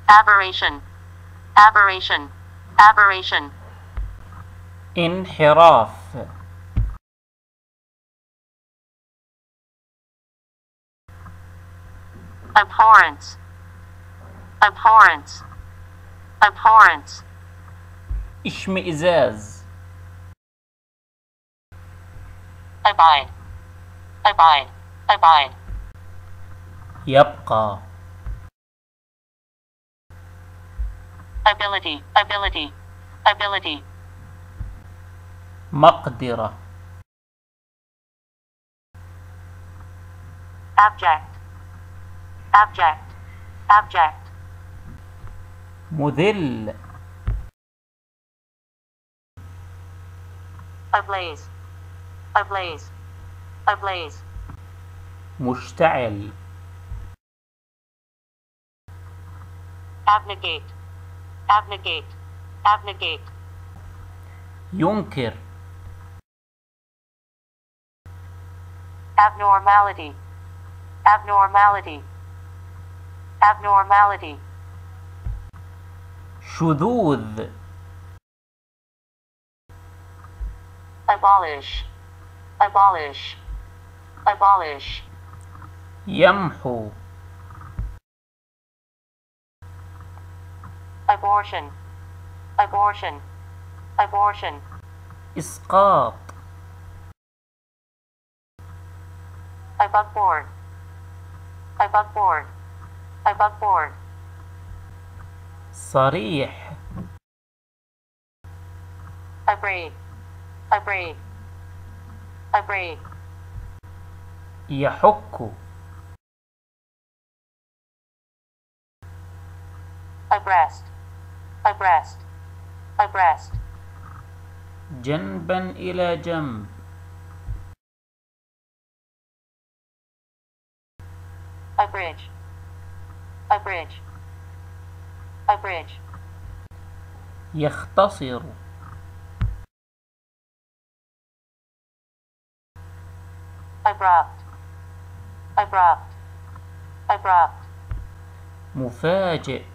aberration, aberration, aberration. انحراف. abhorrence, abhorrence, abhorrence. اشمئزاز. abide, abide, abide. يبقى. ability, ability, ability. مقدرة. abject, abject, abject. مذل. ablaze, ablaze, ablaze. مشتعل. abnegate, abnegate, abnegate. ينكر. abnormality, abnormality, abnormality. شذوذ. abolish, abolish, abolish. يمحو. abortion, abortion, abortion. إسقاط. aboveboard, aboveboard, aboveboard. صريح. abrade, abrade, abrade. يحك. abreast, abreast, abreast. جنبا إلى جنب. abridge, abridge, abridge. يختصر. abrupt, abrupt, abrupt. مفاجئ.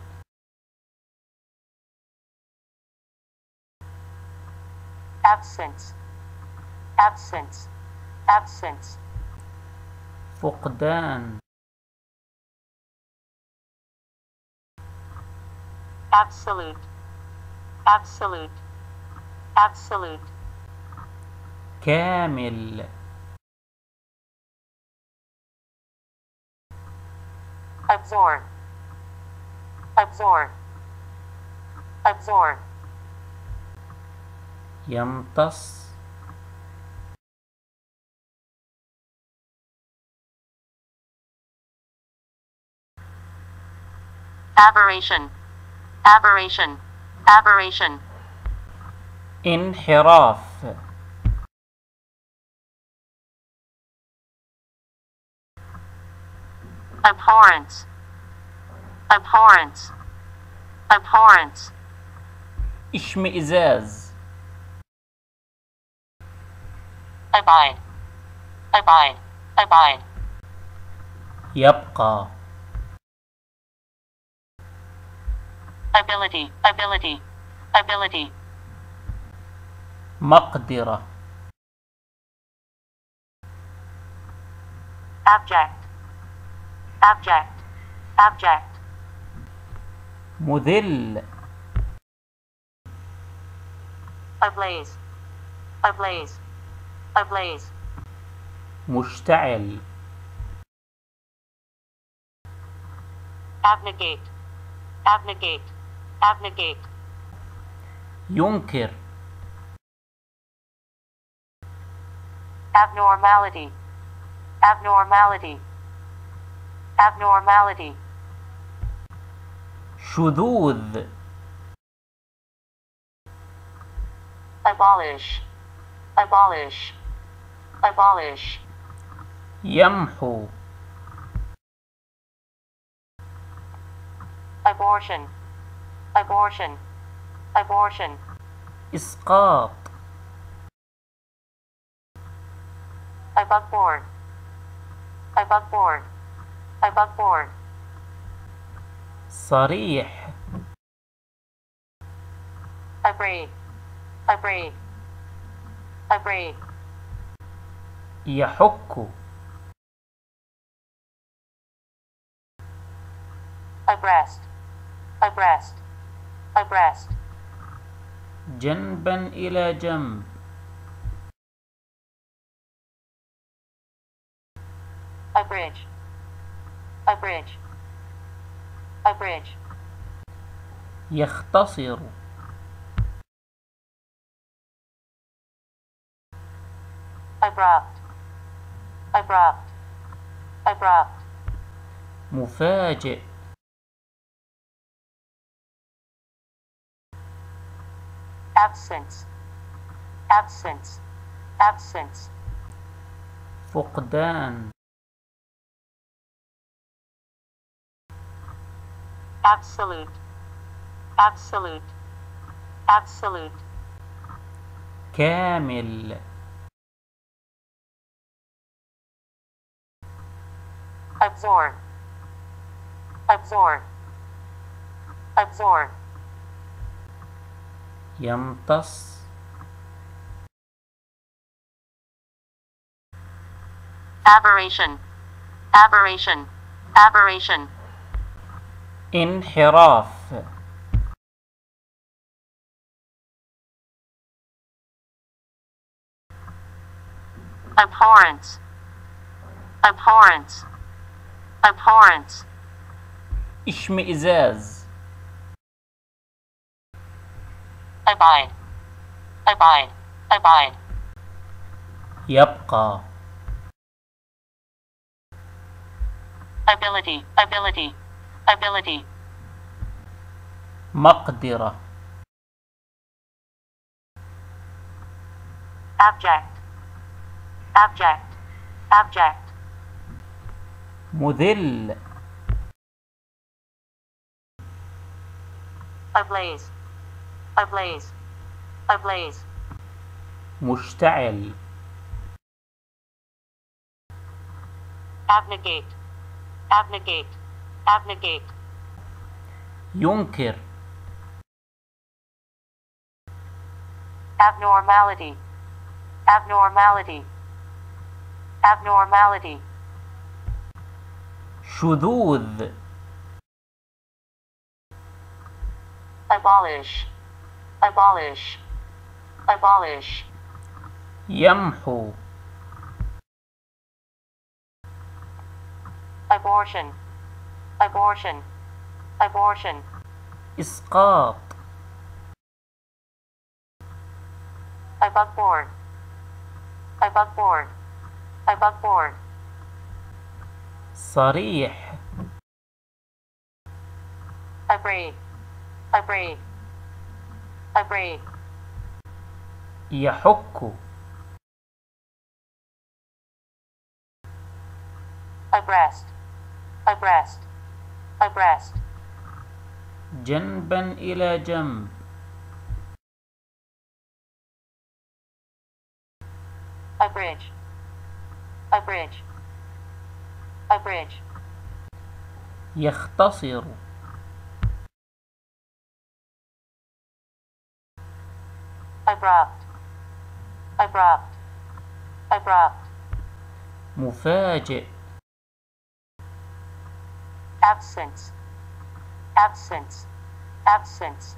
absence, absence, absence. فقدان. absolute, absolute, absolute. كامل. absorb, absorb, absorb. يمتص. aberration, aberration, aberration. انحراف. abhorrence, abhorrence, abhorrence. اشمئزاز. abide, abide, abide. يبقى. ability, ability, ability. مقدرة. abject, abject, abject. مذل. ablaze, ablaze, ablaze. مشتعل. abnegate, abnegate, abnegate. ينكر. abnormality, abnormality, abnormality. شذوذ. abolish, abolish, abolish. يمحو. abortion, abortion, abortion. إسقاط. aboveboard, aboveboard, aboveboard. صريح. abrade, abrade, abrade, يحك abreast, abreast, abreast, جنبا إلى جنب abridge, abridge, abridge, يختصر abrupt, abrupt, abrupt, مفاجئ absence, absence, absence, فقدان absolute, absolute, absolute, كامل absorb, absorb, absorb, يمتص aberration, aberration, aberration, انحراف abhorrence, abhorrence, abhorrence, اشمئزاز abide, abide, abide, يبقى ability, ability, ability, مقدرة abject, abject, abject, مذل ablaze, ablaze, ablaze, مشتعل abnegate, abnegate, abnegate, ينكر abnormality, abnormality, abnormality, شذوذ abolish, abolish, abolish, يمحو abortion, abortion, abortion, إسقاط aboveboard, aboveboard, aboveboard, صريح abrade, abrade, abrade, يحك abreast, abreast, abreast, جنبا إلى جنب abridge, abridge, abridge, يختصر abrupt, abrupt, abrupt, مفاجئ absence, absence, absence,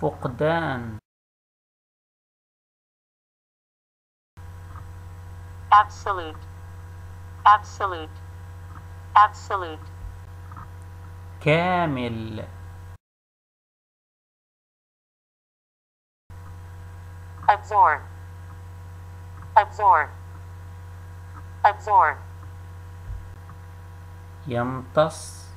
فقدان absolute, absolute, absolute, كامل absorb, absorb, absorb, يمتص